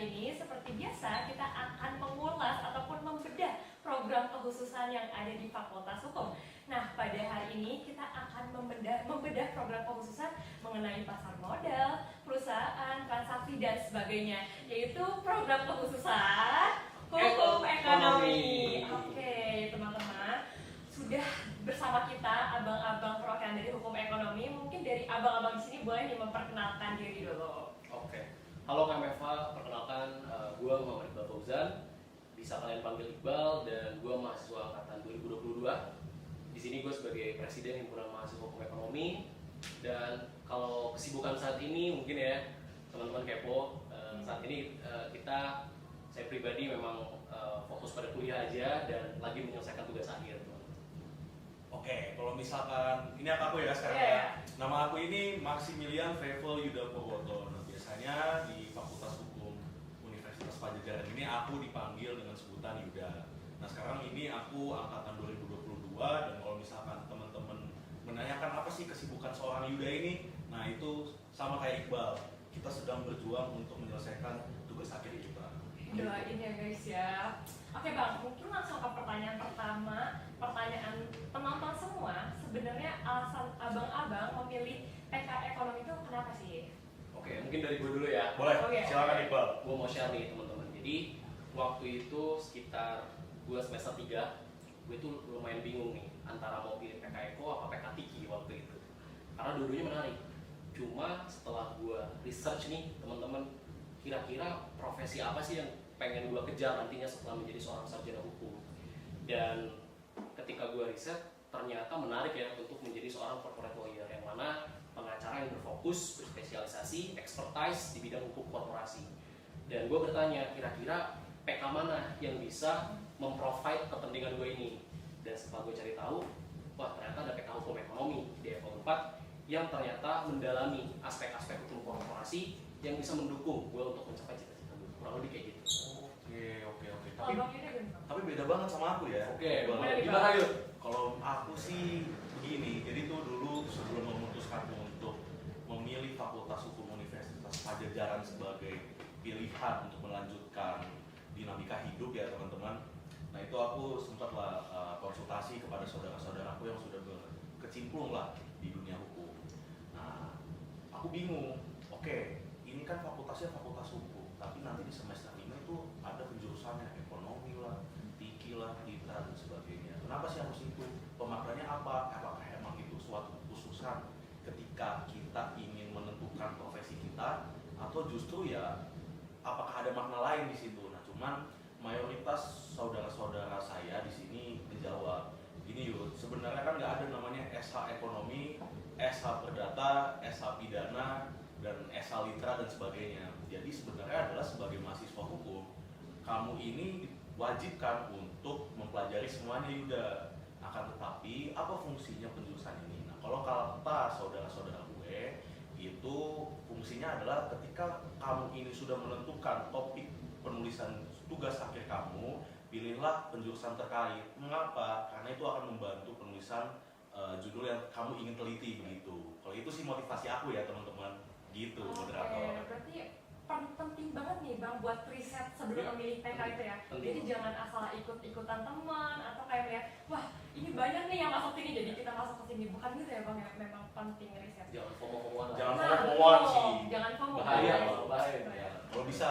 ini seperti biasa kita akan mengulas ataupun membedah program kekhususan yang ada di Fakultas Hukum. Nah, pada hari ini kita akan membedah program kekhususan mengenai pasar modal, perusahaan, transaksi, dan sebagainya, yaitu program kekhususan Hukum Ekonomi. Oke, teman-teman, sudah bersama kita abang-abang perwakilan dari Hukum Ekonomi. Mungkin dari abang-abang di sini boleh nih memperkenalkan diri dulu. Oke. Halo Kak Meva, perkenalkan gue Muhammad Iqbal Fauzan. Bisa kalian panggil Iqbal, dan gue mahasiswa angkatan 2022. Di sini gue sebagai presiden himpunan mahasiswa Hukum Ekonomi. Dan kalau kesibukan saat ini mungkin ya teman-teman kepo, saat ini saya pribadi memang fokus pada kuliah aja dan lagi menyelesaikan tugas akhir. Oke, kalau misalkan ini aku ya sekarang ya. Nama aku ini Maximilian Vevel Yuda Purwoto. Nah, biasanya di Fakultas Hukum Universitas Padjadjaran ini aku dipanggil dengan sebutan Yuda. Nah, sekarang ini aku angkatan 2022, dan kalau misalkan teman-teman menanyakan apa sih kesibukan seorang Yuda ini, nah itu sama kayak Iqbal. Kita sedang berjuang untuk menyelesaikan tugas akhir kita. Doain ya guys ya. Oke Bang, mungkin langsung ke pertanyaan pertama. Pertanyaan penonton semua, sebenarnya alasan abang-abang memilih PK Ekonomi itu kenapa sih? Oke, mungkin dari gue dulu ya. Boleh, Oke. silakan Iqbal. Gue mau share nih teman-teman. Jadi waktu itu sekitar gue semester 3, gue tuh lumayan bingung nih antara mau pilih PK Eko apa PK Tiki waktu itu. Karena dua-duanya menarik. Cuma setelah gue research nih teman-teman, kira-kira profesi apa sih yang pengen gue kejar nantinya setelah menjadi seorang sarjana hukum. Dan ketika gue riset, ternyata menarik ya untuk menjadi seorang corporate lawyer, yang mana pengacara yang berfokus, berspesialisasi, expertise di bidang hukum korporasi. Dan gue bertanya, kira-kira PK mana yang bisa memprovide kepentingan gue ini. Dan setelah gue cari tahu, wah ternyata ada PK Hukum Ekonomi di level 4 yang ternyata mendalami aspek-aspek hukum korporasi yang bisa mendukung gue untuk mencapai cita-cita gue. Kurang lebih kayak gitu. Oke. Tapi Beda banget sama aku ya. Oke, boleh gimana yuk? Kalau aku sih begini, jadi tuh dulu sebelum memutuskan untuk memilih Fakultas Hukum Universitas Padjadjaran sebagai pilihan untuk melanjutkan dinamika hidup ya teman-teman. Nah itu aku sempatlah konsultasi kepada saudara-saudaraku yang sudah berkecimpung lah di dunia hukum. Nah aku bingung, oke, ini kan fakultasnya fakultas hukum, tapi nanti di semester 5 itu ada penjurusannya ekonomi lah, fikih lah, literat dan sebagainya. Kenapa sih harus itu? Pemaknanya apa? Apakah emang itu suatu kekhususan ketika kita ingin menentukan profesi kita, atau justru ya apakah ada makna lain di situ? Nah, cuman mayoritas saudara-saudara saya di sini menjawab, gini yuk, sebenarnya kan nggak ada namanya SH Ekonomi, SH Perdata, SH Pidana, dan SH Literat dan sebagainya. Jadi sebenarnya adalah sebagai mahasiswa hukum, kamu ini diwajibkan untuk mempelajari semuanya Yuda. Akan tetapi apa fungsinya penjurusan ini? Nah, kalau kata saudara-saudara gue, itu fungsinya adalah ketika kamu ini sudah menentukan topik penulisan tugas akhir kamu, pilihlah penjurusan terkait. Mengapa? Karena itu akan membantu penulisan judul yang kamu ingin teliti begitu. Kalau itu sih motivasi aku ya teman-teman. Gitu, moderator. Berarti penting banget nih Bang buat riset sebelum memilih PK itu ya. Jadi jangan asal ikut-ikutan teman atau kayak lihat, wah ini banyak nih yang masuk sini jadi kita masuk ke sini. Bukan gitu ya Bang ya, memang penting riset. Jangan FOMO-FOMOan lah. Jangan Nah, FOMO-FOMOan betul. sih. Jangan FOMO. Bahaya. Ya, kalau bisa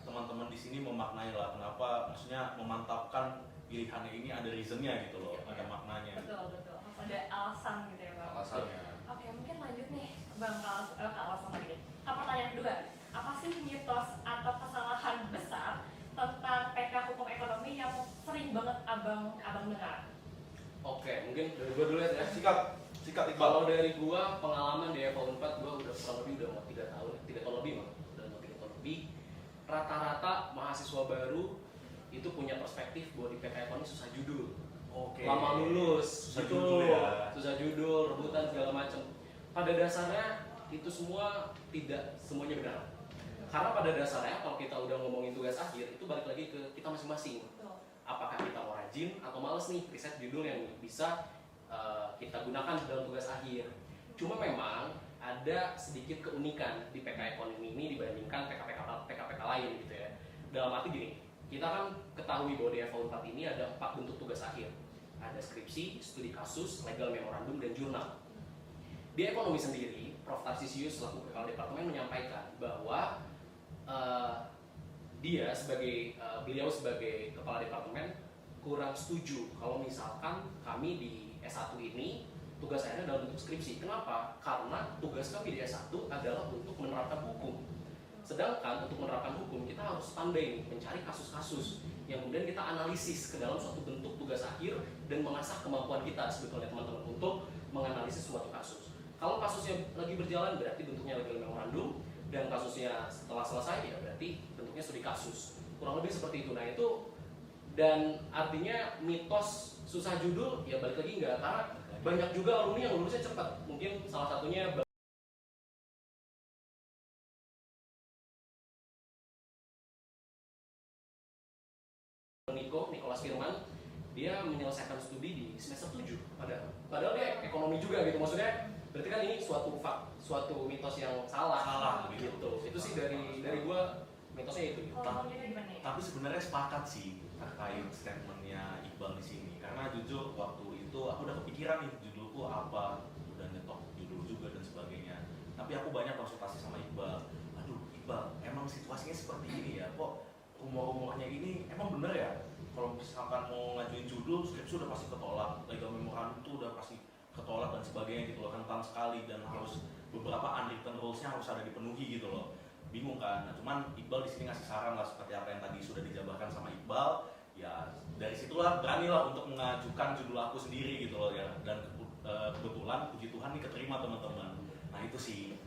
teman-teman di sini memaknai lah kenapa, maksudnya memantapkan pilihannya ini ada reasonnya gitu loh, ada maknanya. Betul. Harus ada alasan gitu ya Bang. Alasannya. Oke, mungkin lanjut nih Bang ke alasan lagi. Pertanyaan kedua, apa sih mitos atau kesalahan besar tentang PK Hukum Ekonomi yang sering banget abang dengar? Oke, mungkin dari gue dulu ya. Sikat Iqbal. Kalau dari gue, pengalaman di level 4 gue udah kurang lebih udah mau 3 tahun, 3 tahun lebih mah, udah mau 3 tahun lebih. Rata-rata mahasiswa baru itu punya perspektif bahwa di PK Ekonomi susah judul. Oke. Lama lulus, Susah gitu. judul ya. Susah judul, rebutan segala macam. Pada dasarnya itu semua tidak semuanya benar. Karena pada dasarnya kalau kita udah ngomongin tugas akhir, itu balik lagi ke kita masing-masing. Apakah kita mau rajin atau males nih riset judul yang bisa kita gunakan dalam tugas akhir. Cuma memang ada sedikit keunikan di PK Ekonomi ini dibandingkan PK-PK lain gitu ya. Dalam arti gini, kita kan ketahui bahwa di FAU 4 ini ada 4 bentuk tugas akhir. Ada skripsi, studi kasus, legal memorandum, dan jurnal. Di ekonomi sendiri, Prof. Tarsisius selaku kepala departemen menyampaikan bahwa beliau sebagai kepala departemen kurang setuju kalau misalkan kami di S1 ini tugas akhirnya dalam bentuk skripsi. Kenapa? Karena tugas kami di S1 adalah untuk menerapkan hukum. Sedangkan untuk menerapkan hukum kita harus pandai mencari kasus-kasus yang kemudian kita analisis ke dalam suatu bentuk tugas akhir dan mengasah kemampuan kita sebetulnya teman-teman untuk menganalisis suatu kasus. Kalau kasusnya lagi berjalan berarti bentuknya legal memorandum, dan kasusnya setelah selesai ya berarti bentuknya studi kasus. Kurang lebih seperti itu. Nah itu, dan artinya mitos susah judul ya balik lagi enggak, karena banyak juga alumni yang lulusnya cepat. Mungkin salah satunya Nicholas Firman, dia menyelesaikan studi di semester 7 padahal dia ekonomi juga gitu. Maksudnya berarti kan ini suatu mitos yang salah gitu. Itu sih dari gua mitosnya itu. Tapi sebenarnya sepakat sih terkait statementnya Iqbal di sini, karena jujur waktu itu aku udah kepikiran nih judulku apa, udah nyetok judul juga dan sebagainya. Tapi aku banyak konsultasi sama Iqbal. Aduh Iqbal, emang situasinya seperti ini ya? Kok rumor-rumornya ini emang bener ya? Kalau misalkan mau ngajuin judul, skripsi udah pasti ketolak, legal memorandum itu udah pasti ketolak dan sebagainya gitu loh, rentan sekali, dan harus beberapa unwritten rules-nya harus ada dipenuhi gitu loh. Bingung kan? Nah, cuman Iqbal di sini ngasih saran lah seperti apa yang tadi sudah dijabarkan sama Iqbal. Ya dari situlah beranilah untuk mengajukan judul aku sendiri gitu loh ya, dan kebetulan puji Tuhan nih keterima teman-teman. Nah itu sih.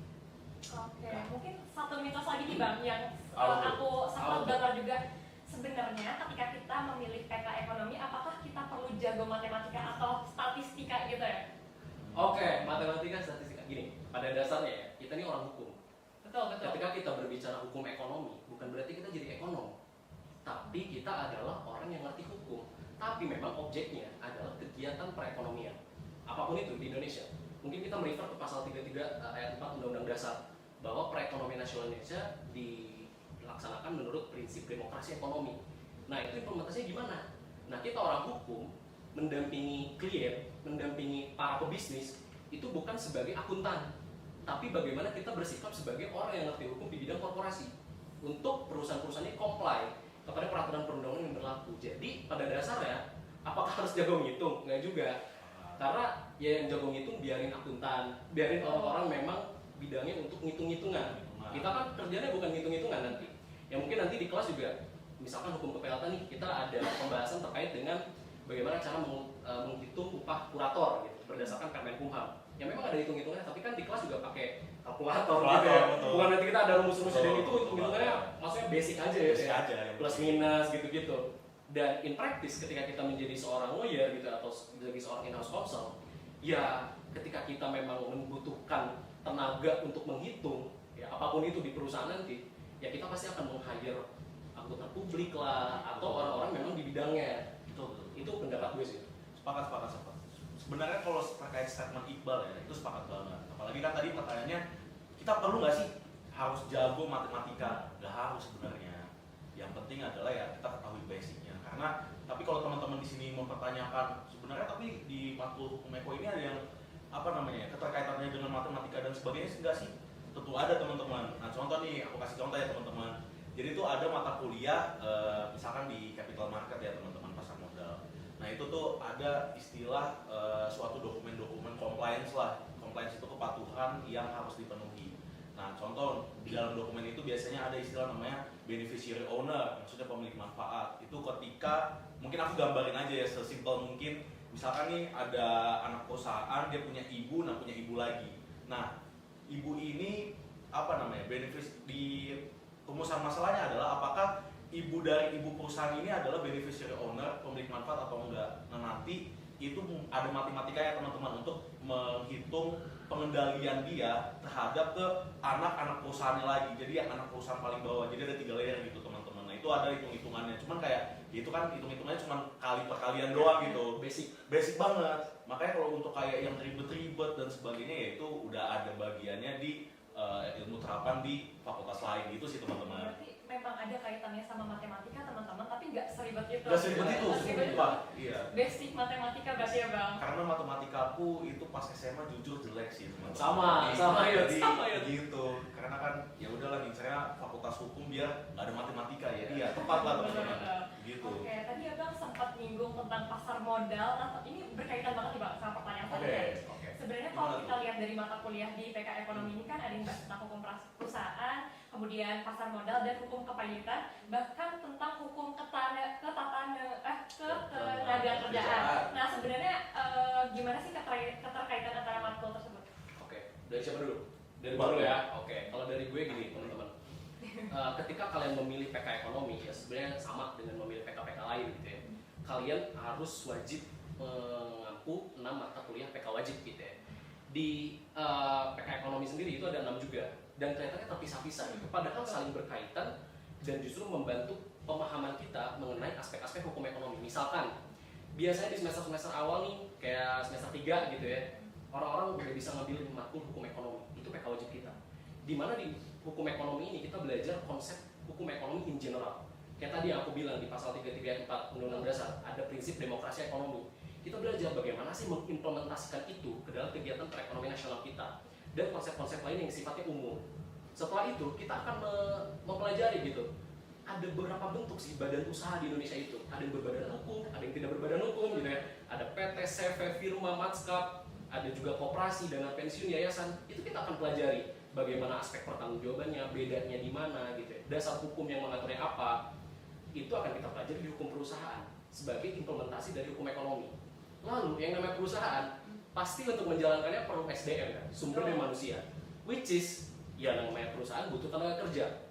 Oke, mungkin satu mitos lagi nih Bang yang aku sempat dengar juga. Sebenarnya ketika kita memilih PK ekonomi, apakah kita perlu jago matematika atau statistika gitu ya? Oke, matematika, statistika. Gini, pada dasarnya ya, kita ini orang hukum. Betul. Ketika kita berbicara hukum ekonomi, bukan berarti kita jadi ekonom. Tapi kita adalah orang yang ngerti hukum. Tapi memang objeknya adalah kegiatan perekonomian. Apapun itu di Indonesia. Mungkin kita merefer ke pasal 33 ayat 4 Undang-Undang Dasar, bahwa perekonomian nasional Indonesia dilaksanakan menurut prinsip demokrasi ekonomi. Nah itu implementasinya gimana? Nah kita orang hukum mendampingi klien, mendampingi para pebisnis itu bukan sebagai akuntan, tapi bagaimana kita bersikap sebagai orang yang ngerti hukum di bidang korporasi untuk perusahaan-perusahaan ini comply kepada peraturan perundang-undangan yang berlaku. Jadi pada dasarnya apakah harus jago ngitung? Nggak juga, karena ya yang jago ngitung biarin akuntan, biarin orang-orang memang bidangnya untuk ngitung-ngitungan. Kita kan kerjanya bukan ngitung-ngitungan nanti. Ya mungkin nanti di kelas juga, misalkan hukum kepelatan nih, kita ada pembahasan terkait dengan bagaimana cara menghitung upah kurator gitu, berdasarkan Kemenkumham. Ya memang ada hitung-hitungannya, tapi kan di kelas juga pakai kalkulator gitu ya. Bukan nanti kita ada rumus-rumusnya, dan itu hitung-hitungannya maksudnya basic aja ya, plus minus gitu-gitu. Dan in practice ketika kita menjadi seorang lawyer gitu atau menjadi seorang in-house counsel, ya ketika kita memang membutuhkan tenaga untuk menghitung ya apapun itu di perusahaan nanti, ya kita pasti akan meng-hire anggota publik lah atau orang-orang memang di bidangnya. Itu pendapat gue sih. Sepakat. Sebenarnya kalau terkait statement Iqbal ya, itu sepakat banget. Apalagi kan tadi pertanyaannya, kita perlu nggak sih harus jago matematika? Nggak harus sebenarnya. Yang penting adalah ya kita ketahui basicnya. Karena tapi kalau teman-teman di sini mempertanyakan sebenarnya tapi di matkul hukum eko ini ada yang apa namanya keterkaitannya dengan matematika dan sebagainya, enggak sih? Tentu ada teman-teman. Nah contoh nih, aku kasih contoh ya teman-teman. Jadi itu ada mata kuliah misalkan di capital market ya teman-teman, pasar modal. Nah itu tuh ada istilah suatu dokumen-dokumen compliance lah. Compliance itu kepatuhan yang harus dipenuhi. Nah contoh di dalam dokumen itu biasanya ada istilah namanya beneficiary owner, maksudnya pemilik manfaat. Itu ketika, mungkin aku gambarin aja ya sesimpel mungkin. Misalkan nih ada anak perusahaan, dia punya ibu, nah punya ibu lagi. Nah ibu ini apa namanya benefit di rumusan masalahnya adalah apakah ibu dari ibu perusahaan ini adalah beneficiary owner, pemilik manfaat atau enggak. Nah nanti itu ada matematikanya teman-teman untuk menghitung pengendalian dia terhadap ke anak-anak perusahaannya lagi. Jadi yang anak perusahaan paling bawah, jadi ada 3 layer gitu teman-teman. Nah itu ada hitung-hitungannya, cuman kayak itu kan hitung-hitungannya cuma kali perkalian doang gitu, basic banget. Makanya kalau untuk kayak yang ribet-ribet dan sebagainya ya itu udah ada bagiannya di ilmu terapan di fakultas lain gitu sih teman-teman. Berarti memang ada kaitannya sama matematika seribet itu. Gak seribet itu, Seribet itu. sumpah. Iya. Basic matematika berarti ya bang. Karena matematikaku itu pas SMA jujur jelek sih teman-teman. Sama ya, Jadi sama ya. gitu. Karena kan ya udahlah nih saya fakultas hukum biar nggak ada matematika ya. Iya tepat lah teman-teman. Gitu. Oke, tadi abang sempat nyinggung tentang pasar modal. Nah, ini berkaitan banget nih bang sama pertanyaan tadi ya. Oke. Sebenarnya kalau kita lihat dari mata kuliah di PK Ekonomi ini kan ada yang bahas tentang hukum perusahaan, kemudian pasar modal dan hukum kepailitan, bahkan tentang hukum ketenaga kerjaan. Nah sebenarnya gimana sih keterkaitan antara matkul tersebut? Oke, dari siapa dulu? Dari gue dulu ya. Oke, kalau dari gue gini teman-teman. Ketika kalian memilih PK Ekonomi ya sebenarnya sama dengan memilih PK-PK lain gitu ya. Kalian harus wajib mengampu 6 mata kuliah PK wajib gitu ya. Di PK Ekonomi sendiri itu ada 6 juga dan kelihatannya terpisah-pisah gitu. Padahal saling berkaitan dan justru membantu pemahaman kita mengenai aspek-aspek hukum ekonomi. Misalkan biasanya di semester-semester awal nih kayak semester 3 gitu ya. Orang-orang udah bisa ngambil matkul hukum ekonomi. Itu PK wajib kita. Di mana di hukum ekonomi ini kita belajar konsep hukum ekonomi in general. Kayak tadi yang aku bilang di pasal 334 Undang-Undang Dasar ada prinsip demokrasi ekonomi. Kita belajar bagaimana sih mengimplementasikan itu ke dalam kegiatan perekonomian nasional kita dan konsep-konsep lain yang sifatnya umum. Setelah itu kita akan mempelajari gitu. Ada beberapa bentuk sih badan usaha di Indonesia itu. Ada yang berbadan hukum, ada yang tidak berbadan hukum gitu ya. Ada PT, CV, firma, matskap, ada juga koperasi, dana pensiun, yayasan. Itu kita akan pelajari bagaimana aspek pertanggungjawabannya, bedanya di mana gitu ya. Dasar hukum yang mengaturnya apa. Itu akan kita pelajari di hukum perusahaan sebagai implementasi dari hukum ekonomi. Lalu yang namanya perusahaan pasti untuk menjalankannya perlu SDM kan, sumber daya manusia. Which is ya namanya perusahaan butuh tenaga kerja.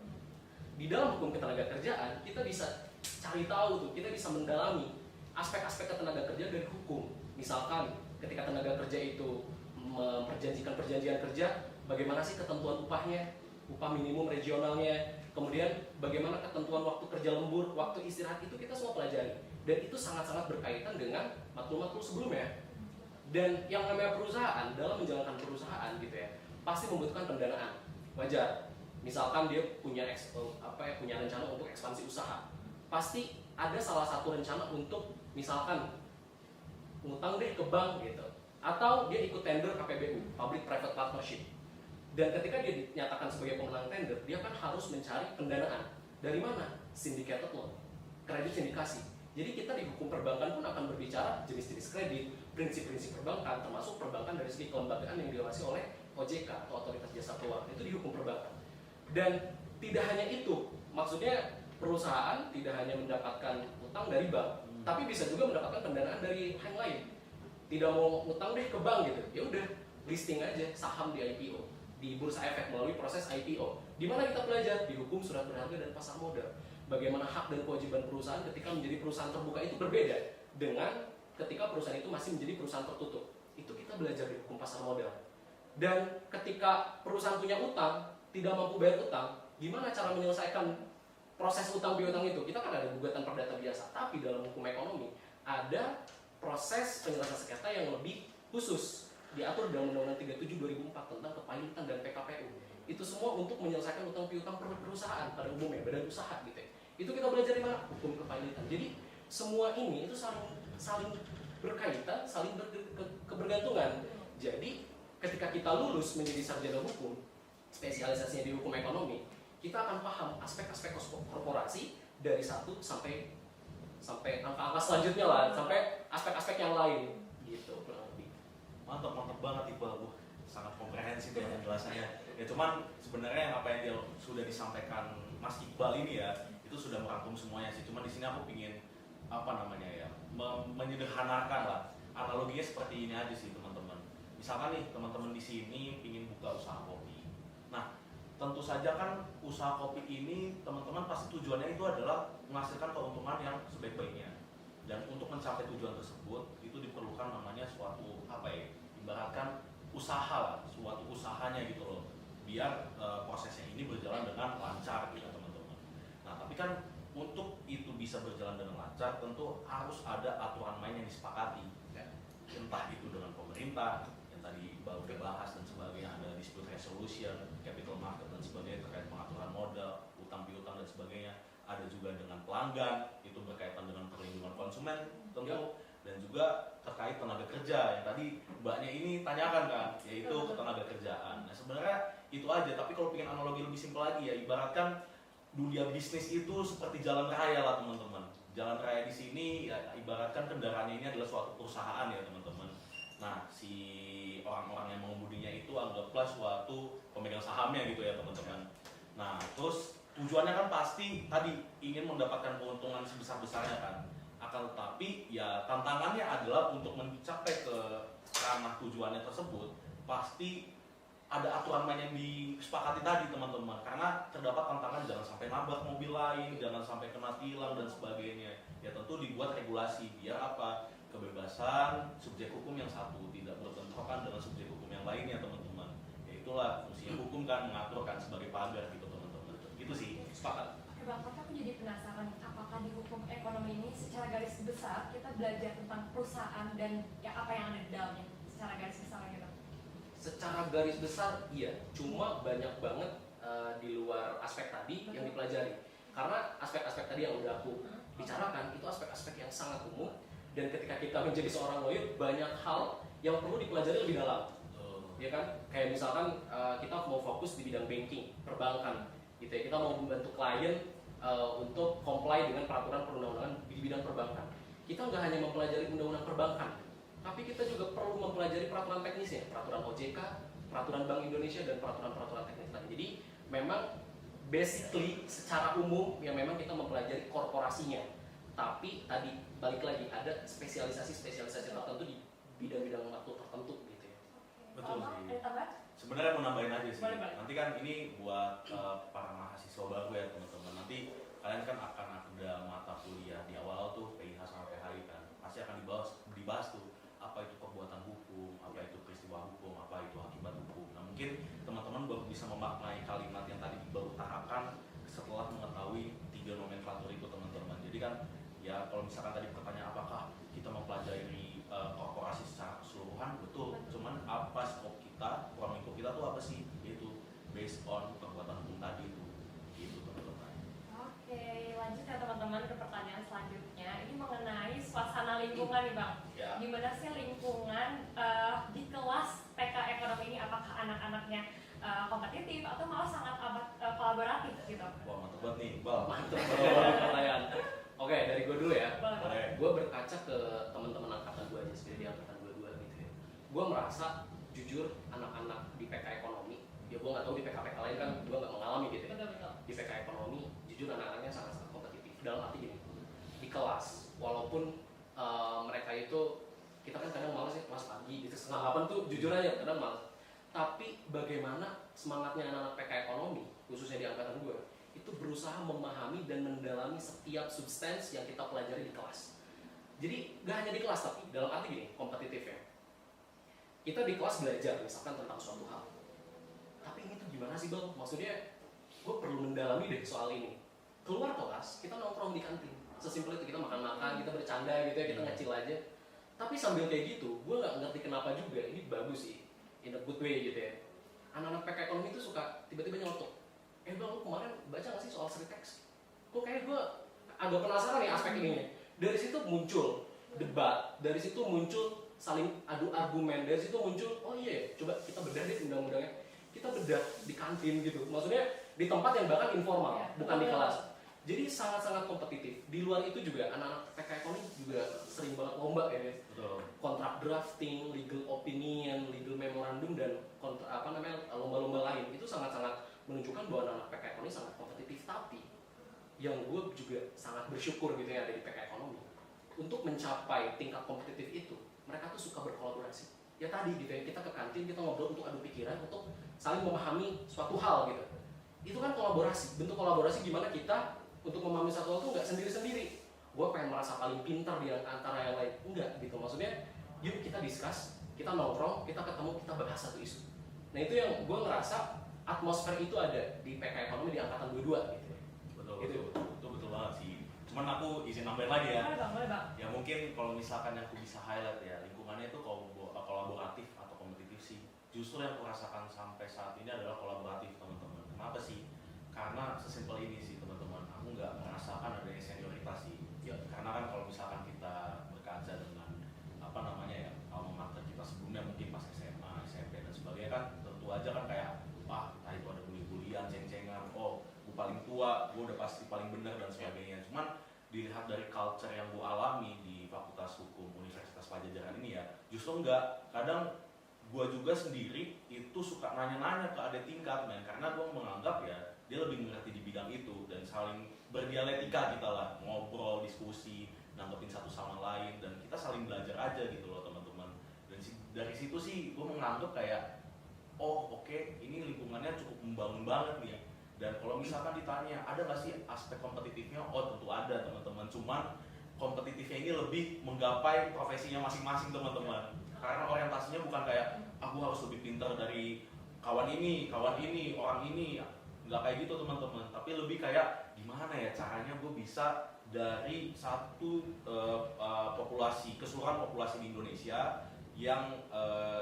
Di dalam hukum ketenaga kerjaan kita bisa cari tahu tuh, kita bisa mendalami aspek-aspek ketenaga kerja dari hukum. Misalkan ketika tenaga kerja itu memperjanjikan perjanjian kerja, bagaimana sih ketentuan upahnya, upah minimum regionalnya, kemudian bagaimana ketentuan waktu kerja lembur, waktu istirahat, itu kita semua pelajari. Dan itu sangat-sangat berkaitan dengan matkul-matkul sebelumnya. Dan yang namanya perusahaan, dalam menjalankan perusahaan gitu ya, pasti membutuhkan pendanaan. Wajar. Misalkan dia punya punya rencana untuk ekspansi usaha, pasti ada salah satu rencana untuk misalkan ngutang deh ke bank gitu, atau dia ikut tender KPBU, Public Private Partnership. Dan ketika dia dinyatakan sebagai pemenang tender, dia kan harus mencari pendanaan. Dari mana? Syndicated loan, kredit sindikasi. Jadi kita di hukum perbankan pun akan berbicara jenis-jenis kredit, prinsip-prinsip perbankan, termasuk perbankan dari segi kelembagaan yang diawasi oleh OJK atau Otoritas Jasa Keuangan. Itu di hukum perbankan. Dan tidak hanya itu, maksudnya perusahaan tidak hanya mendapatkan utang dari bank, tapi bisa juga mendapatkan pendanaan dari yang lain. Tidak mau utang deh ke bank gitu, ya udah listing aja saham di IPO, di Bursa Efek melalui proses IPO. Di mana kita belajar di hukum surat berharga dan pasar modal. Bagaimana hak dan kewajiban perusahaan ketika menjadi perusahaan terbuka itu berbeda dengan ketika perusahaan itu masih menjadi perusahaan tertutup. Itu kita belajar di hukum pasar modal. Dan ketika perusahaan punya utang, tidak mampu bayar utang, gimana cara menyelesaikan proses utang piutang itu? Kita kan ada gugatan perdata biasa, tapi dalam hukum ekonomi ada proses penyelesaian sengketa yang lebih khusus diatur dalam Undang-Undang 37 2004 tentang kepailitan dan PKPU. Itu semua untuk menyelesaikan utang piutang perusahaan pada umumnya, badan usaha gitu ya. Itu kita belajar di mana? Hukum kepailitan. Jadi semua ini itu saling berkaitan, saling kebergantungan. Jadi ketika kita lulus menjadi sarjana hukum, spesialisasinya di hukum ekonomi, kita akan paham aspek-aspek korporasi dari satu sampai angka-angka selanjutnya lah, sampai aspek-aspek yang lain gitu kurang lebih. Mantap banget Iqbal, sangat komprehensif ya penjelasannya. Ya cuman sebenarnya apa yang dia sudah disampaikan Mas Iqbal ini ya, itu sudah merangkum semuanya sih. Cuma di sini aku pingin menyederhanakan lah. Analoginya seperti ini aja sih teman-teman. Misalkan nih teman-teman di sini pingin buka usaha kopi. Nah, tentu saja kan usaha kopi ini teman-teman pasti tujuannya itu adalah menghasilkan keuntungan yang sebaik-baiknya. Dan untuk mencapai tujuan tersebut itu diperlukan namanya suatu ibaratkan usaha lah, suatu usahanya gitu loh. Biar prosesnya ini berjalan dengan lancar gitu teman-teman. Nah, tapi kan untuk itu bisa berjalan dengan lancar tentu harus ada aturan main yang disepakati. Ya. Entah itu dengan pemerintah yang tadi baru udah bahas dan sebagainya, ada dispute resolution, capital market dan sebagainya terkait pengaturan modal, utang piutang dan sebagainya. Ada juga dengan pelanggan, itu berkaitan dengan konsumen tentu, dan juga terkait tenaga kerja yang tadi mbaknya ini tanyakan kan, yaitu ketenaga kerjaan. Nah sebenarnya itu aja, tapi kalau pengen analogi lebih simpel lagi ya, ibaratkan dunia bisnis itu seperti jalan raya lah teman-teman. Jalan raya di sini ya ibaratkan kendaraannya ini adalah suatu perusahaan ya teman-teman. Nah si orang-orang yang mengemudinya itu anggaplah suatu pemegang sahamnya gitu ya teman-teman. Nah terus tujuannya kan pasti tadi ingin mendapatkan keuntungan sebesar-besarnya kan. Akan tetapi ya tantangannya adalah untuk mencapai ke ranah tujuannya tersebut pasti ada aturan main yang disepakati tadi teman-teman, karena terdapat tantangan jangan sampai nabrak mobil lain, jangan sampai kena tilang dan sebagainya. Ya tentu dibuat regulasi biar apa, kebebasan subjek hukum yang satu tidak berbentrokan dengan subjek hukum yang lainnya teman-teman. Ya itulah fungsi hukum kan, mengatur kan sebagai pagar gitu teman-teman. Gitu sih, sepakat. Bang, tapi aku jadi penasaran apakah di hukum ekonomi ini secara garis besar kita belajar tentang perusahaan dan ya apa yang ada di dalamnya secara garis besar gitu? Secara garis besar iya, cuma banyak banget di luar aspek tadi yang dipelajari. Karena aspek-aspek tadi yang udah aku bicarakan itu aspek-aspek yang sangat umum, dan ketika kita menjadi seorang lawyer banyak hal yang perlu dipelajari lebih dalam. Ya kan? Kayak misalkan kita mau fokus di bidang banking, perbankan gitu ya. Kita mau membantu klien untuk comply dengan peraturan perundang-undangan di bidang perbankan. Kita nggak hanya mempelajari undang-undang perbankan, tapi kita juga perlu mempelajari peraturan teknisnya, peraturan OJK, peraturan Bank Indonesia, dan peraturan-peraturan teknis lain. Jadi memang basically secara umum ya memang kita mempelajari korporasinya. Tapi tadi balik lagi ada spesialisasi tertentu di bidang-bidang waktu tertentu gitu ya. Betul sih. Ada tambahan? Sebenarnya mau nambahin aja sih. Boleh. Nanti kan ini buat para mahasiswa baru ya teman-teman. Nanti kalian kan akan ada mata kuliah di awal tuh PIH sama PHI kan. Pasti akan dibahas tuh apa itu perbuatan hukum, apa itu peristiwa hukum, apa itu akibat hukum. Nah mungkin teman-teman baru bisa memaknai kalimat yang tadi baru terapkan setelah mengetahui 3 nomenklatur itu teman-teman. Jadi kan ya kalau misalkan tadi pertanyaan apakah kita mempelajari korporasi secara keseluruhan, betul. Cuman apa skop kita, ruang lingkup kita tuh apa sih? Yaitu based on perbuatan hukum tadi itu, gitu teman-teman. Oke, lanjut ya teman-teman ke pertanyaan selanjutnya. Ini mengenai suasana lingkungan nih Bang. Ya. Gimana sih lingkungan di kelas PK Ekonomi ini? Apakah anak-anaknya kompetitif atau malah sangat kolaboratif gitu? Wah mantep banget nih, Bal. Mantap banget pertanyaan. Oke, dari gue dulu ya. Boleh. Gue berkaca ke teman-teman angkatan gue aja, sebenarnya di angkatan gue gitu ya. Gue merasa jujur anak-anak di PK Ekonomi, ya gue nggak tahu di PK-PK lain kan, gue nggak mengalami gitu ya. Betul. Di PK Ekonomi, jujur anak-anaknya sangat-sangat kompetitif. Dalam arti gini, di kelas, walaupun mereka itu, kita kan kadang malas ya, kelas pagi gitu, setengah 8 tuh jujur aja, kadang malas. Tapi bagaimana semangatnya anak-anak PK Ekonomi, khususnya di angkatan gue, itu berusaha memahami dan mendalami setiap substansi yang kita pelajari di kelas. Jadi gak hanya di kelas, tapi dalam arti gini, kompetitifnya. Kita di kelas belajar misalkan tentang suatu hal. Tapi ini tuh gimana sih Bang? Maksudnya gue perlu mendalami deh soal ini. Keluar kelas, kita nongkrong di kantin. Sesimpel itu, kita makan-makan, kita bercanda gitu ya, kita ngecil aja. Tapi sambil kayak gitu, gue gak ngerti kenapa juga, ini bagus sih, in a good way gitu ya. Anak-anak PK Ekonomi itu suka tiba-tiba nyelotok. Bang, lu kemarin baca gak sih soal Sritex? Kok kayak gue agak penasaran nih aspek ininya. Dari situ muncul debat, dari situ muncul saling adu argumen, dari situ muncul, oh iya, coba kita bedah deh undang-undangnya. Kita bedah di kantin gitu, maksudnya di tempat yang bahkan informal, bukan di kelas. Jadi sangat-sangat kompetitif. Di luar itu juga anak-anak PK Ekonomi juga sering banget lomba ya. Betul. Kontrak drafting, legal opinion, legal memorandum, dan lomba-lomba lain. Itu sangat-sangat menunjukkan bahwa anak PK Ekonomi sangat kompetitif. Tapi yang gue juga sangat bersyukur gitu ya ada di PK Ekonomi, untuk mencapai tingkat kompetitif itu mereka tuh suka berkolaborasi. Ya tadi gitu ya, kita ke kantin, kita ngobrol untuk adu pikiran, untuk saling memahami suatu hal gitu. Itu kan kolaborasi, bentuk kolaborasi gimana kita untuk memahami satu hal itu nggak sendiri-sendiri. Gue pengen merasa paling pintar di antara yang lain, enggak gitu. Maksudnya yuk kita discuss, kita nongkrong, kita ketemu, kita bahas satu isu. Nah itu yang gue ngerasa atmosfer itu ada di PK Ekonomi di angkatan 22 gitu. Betul banget sih. Cuman aku izin nambahin lagi ya. Boleh bang. Ya mungkin kalau misalkan yang aku bisa highlight ya, lingkungannya itu kolaboratif atau kompetitif sih. Justru yang aku rasakan sampai saat ini adalah kolaboratif teman-teman. Kenapa sih? Karena sesimpel ini sih teman-teman. Aku nggak merasakan adanya senioritas sih. Ya, karena kan kalau misalkan kita Justru enggak, kadang gue juga sendiri itu suka nanya-nanya ke adik tingkat, men, karena gue menganggap ya dia lebih mengerti di bidang itu, dan saling berdialektika kita lah, ngobrol, diskusi, nanggepin satu sama lain, dan kita saling belajar aja gitu loh teman-teman. Dan dari situ sih gue menganggap kayak oh oke, ini lingkungannya cukup membangun banget nih. Dan kalau misalkan ditanya ada nggak sih aspek kompetitifnya, oh tentu ada teman-teman, cuman kompetitifnya ini lebih menggapai profesinya masing-masing teman-teman, karena orientasinya bukan kayak aku harus lebih pintar dari kawan ini, orang ini, nggak kayak gitu teman-teman, tapi lebih kayak gimana ya caranya gue bisa dari satu populasi, keseluruhan populasi di Indonesia yang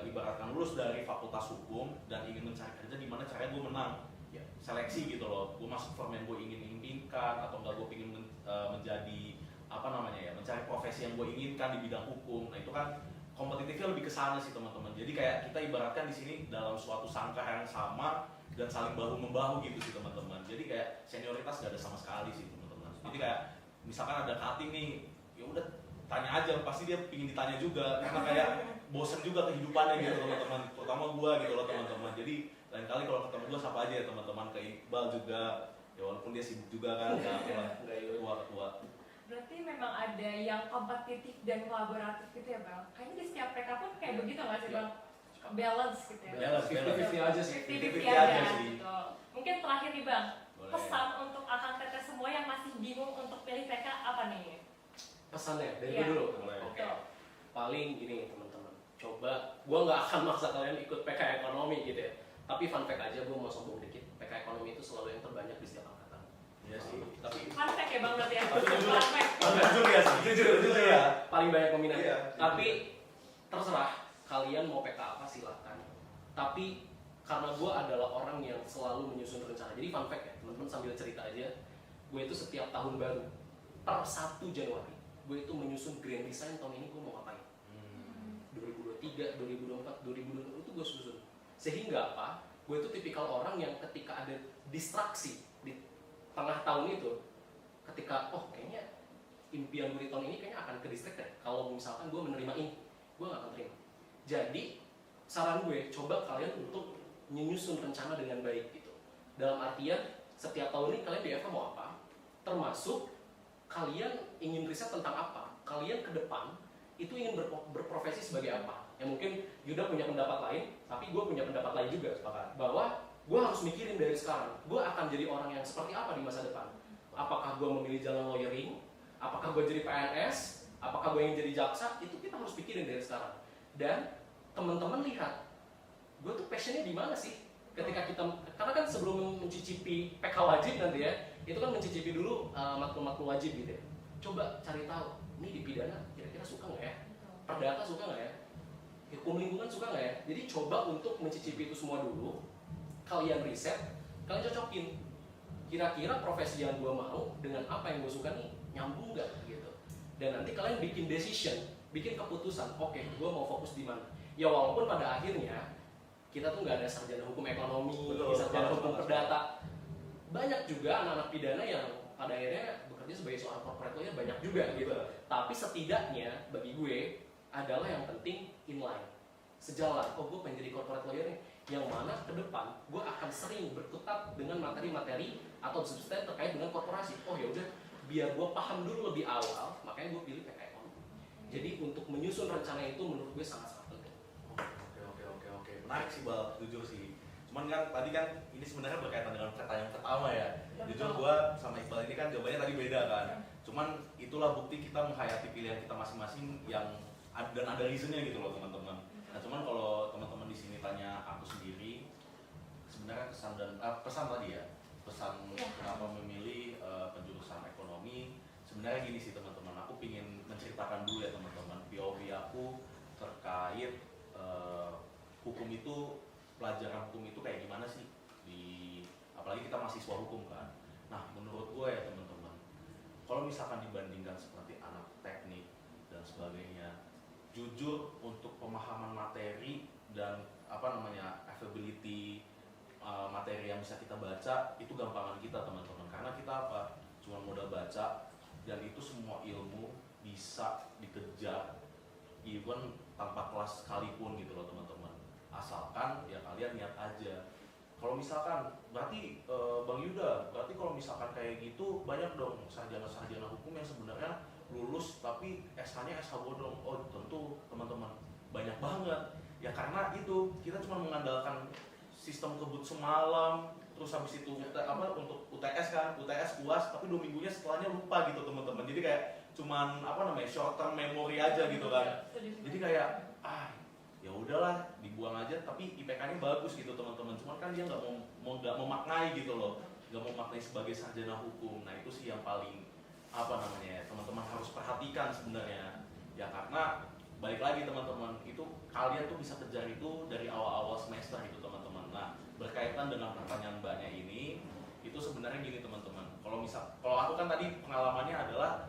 ibaratkan lulus dari fakultas hukum dan ingin mencari kerja, gimana caranya gue menang ya, seleksi gitu loh, gue masuk firm yang gue ingin impikan, atau enggak gue ingin menjadi apa namanya ya, mencari profesi yang gue inginkan di bidang hukum. Nah itu kan kompetitifnya lebih ke sana sih teman-teman. Jadi kayak kita ibaratkan di sini dalam suatu sangkar yang sama dan saling bahu membahu gitu sih teman-teman. Jadi kayak senioritas gak ada sama sekali sih teman-teman. Jadi kayak misalkan ada cutting nih, ya udah tanya aja, pasti dia pingin ditanya juga karena kayak bosen juga kehidupannya gitu teman-teman. Terutama gua gitu loh teman-teman. Jadi lain kali kalau ketemu gua sapa aja ya teman-teman, ke Iqbal juga. Ya walaupun dia sibuk juga kan, enggak ketua. Berarti memang ada yang kompetitif dan kolaboratif gitu ya Bang? Kayaknya di setiap mereka pun kayak begitu nggak sih Bang? Balance gitu ya? Balance. 50-50 aja sih. 50-50 aja aja sih. gitu. Mungkin terakhir nih Bang, Boleh. pesan untuk akang teteh semua yang masih bingung untuk pilih PK apa nih? Pesannya dari Iya. gue dulu. Boleh. Oke. Paling gini teman-teman, coba gue nggak akan maksa kalian ikut PK ekonomi gitu ya. Tapi fun fact aja, gue mau sombong dikit. PK ekonomi itu selalu yang terbanyak di setiap angkatan. Iya sih. Tapi Fun fact ya Bang berarti ya? Tapi jujur. Fun fact. jujur ya sih, jujur ya. Paling banyak peminat. Iya. Tapi terserah kalian mau PK apa silakan. Tapi karena gue adalah orang yang selalu menyusun rencana. Jadi fun fact ya, teman-teman sambil cerita aja. Gue itu setiap tahun baru per 1 Januari, gue itu menyusun grand design tahun ini gue mau ngapain. 2023, 2024, 2025 itu gue susun. Sehingga apa? Gue itu tipikal orang yang ketika ada distraksi di tengah tahun itu, ketika oh kayaknya impian gue di tahun ini kayaknya akan ke distract deh. Kalau misalkan gue menerima ini, gue gak akan terima. Jadi saran gue, coba kalian untuk menyusun rencana dengan baik gitu. Dalam artian setiap tahun ini kalian di FK mau apa? Termasuk kalian ingin riset tentang apa? Kalian ke depan itu ingin berprofesi sebagai apa? Ya mungkin Yuda punya pendapat lain, tapi gue punya pendapat lain juga, sepakat. Bahwa gue harus mikirin dari sekarang, gue akan jadi orang yang seperti apa di masa depan. Apakah gue memilih jalan lawyering? Apakah gue jadi PNS? Apakah gue ingin jadi jaksa? Itu kita harus pikirin dari sekarang. Dan teman-teman lihat, gue tuh passionnya di mana sih? Ketika kita, karena kan sebelum mencicipi PK wajib nanti ya, itu kan mencicipi dulu matkul-matkul wajib gitu ya. Coba cari tahu, ini di pidana kira-kira suka nggak ya? Perdata suka nggak ya? Hukum lingkungan suka nggak ya? Jadi coba untuk mencicipi itu semua dulu. Kalian riset, kalian cocokin. Kira-kira profesi yang gue mau dengan apa yang gue suka nih nyambung nggak gitu. Dan nanti kalian bikin decision, bikin keputusan. Oke, gue mau fokus di mana? Ya walaupun pada akhirnya kita tuh nggak ada sarjana hukum ekonomi, sarjana hukum perdata. Banyak juga anak-anak pidana yang pada akhirnya bekerja sebagai seorang corporate lawyer, banyak juga gitu. Tapi setidaknya bagi gue adalah yang penting inline, sejalan. Oh gue pengen jadi corporate lawyer nih, yang mana ke depan gue akan sering berkutat dengan materi-materi atau substansi terkait dengan korporasi. Oh ya udah, biar gue paham dulu lebih awal, makanya gue pilih PK ekonomi. Jadi untuk menyusun rencana itu menurut gue sangat-sangat penting. Oke. Menarik sih Bal, jujur sih. Cuman kan tadi kan ini sebenarnya berkaitan dengan pertanyaan pertama ya. Jujur gua sama Iqbal ini kan jawabannya tadi beda kan. Cuman itulah bukti kita menghayati pilihan kita masing-masing yang dan ada reasonnya gitu loh teman-teman. Nah cuman kalau teman-teman di sini tanya aku sendiri, sebenarnya kesan dan pesan tadi ya, pesan kenapa memilih penjurusan ekonomi. Sebenarnya gini sih teman-teman, aku pingin menceritakan dulu ya teman-teman POV aku terkait hukum itu, pelajaran hukum itu kayak gimana sih apalagi kita mahasiswa hukum kan. Nah menurut gue ya teman-teman, kalau misalkan dibandingkan seperti anak teknik dan sebagainya, jujur untuk pemahaman materi dan availability materi yang bisa kita baca itu gampangan kita teman-teman, karena kita cuma modal baca, dan itu semua ilmu bisa dikejar even tanpa kelas sekalipun gitu loh teman-teman. Asalkan ya kalian niat aja. Kalau misalkan berarti Bang Yuda, berarti kalau misalkan kayak gitu banyak dong sarjana-sarjana hukum yang sebenarnya lulus tapi SH-nya SH bodong. Oh tentu teman-teman banyak banget. Ya karena itu kita cuma mengandalkan sistem kebut semalam, terus habis itu untuk UTS kan, UTS UAS, tapi 2 minggunya setelahnya lupa gitu teman-teman. Jadi kayak cuman short term memory aja gitu kan. Jadi kayak ya udahlah dibuang aja, tapi IPK-nya bagus gitu teman-teman. Cuman kan dia nggak mau memaknai gitu loh, nggak mau memaknai sebagai sarjana hukum. Nah itu sih yang paling teman-teman harus perhatikan sebenarnya. Ya karena balik lagi teman-teman, itu kalian tuh bisa kejar itu dari awal-awal semester gitu teman-teman. Nah berkaitan dengan pertanyaan mbaknya ini, itu sebenarnya gini teman-teman. Kalau aku kan tadi pengalamannya adalah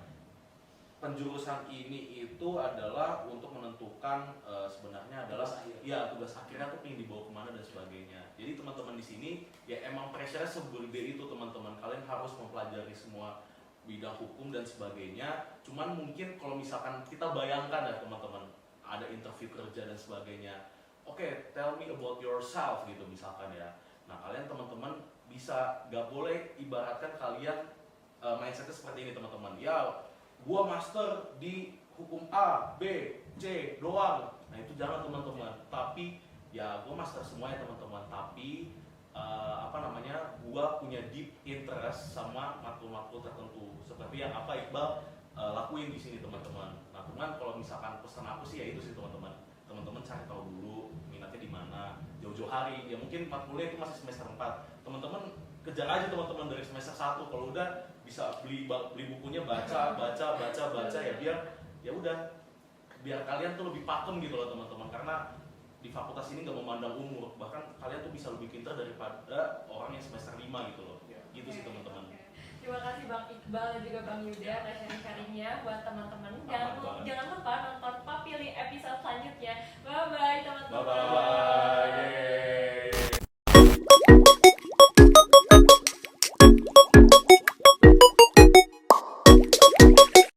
penjurusan ini itu adalah untuk menentukan sebenarnya adalah tugas akhirnya tuh ingin dibawa kemana dan sebagainya. Jadi teman-teman di sini ya emang pressure-nya segede itu teman-teman. Kalian harus mempelajari semua bidang hukum dan sebagainya. Cuman mungkin kalau misalkan kita bayangkan ya teman-teman, ada interview kerja dan sebagainya. Oke, tell me about yourself gitu misalkan ya. Nah kalian teman-teman bisa, gak boleh ibaratkan kalian mindsetnya seperti ini teman-teman. Ya gua master di hukum A, B, C doang. Nah itu jangan teman-teman. Tapi ya gua master semuanya teman-teman. Tapi gua punya deep interest sama matkul-matkul tertentu. Seperti yang Iqbal lakuin di sini teman-teman. Nah cuman kalau misalkan pesan aku sih ya itu sih teman-teman. Teman-teman cari tahu dulu minatnya di mana. Jauh-jauh hari. Ya mungkin matkulnya itu masih semester 4. Teman-teman kejar aja teman-teman dari semester 1. Kalau udah bisa beli bukunya, baca ya biar kalian tuh lebih pakem gitu loh teman-teman. Karena di fakultas ini nggak memandang umur, bahkan kalian tuh bisa lebih pintar daripada orang yang semester 5 gitu loh. Gitu sih teman-teman. Terima kasih Bang Iqbal dan juga Bang Yuda atas sharing-sharingnya buat teman-teman. Jangan lupa nonton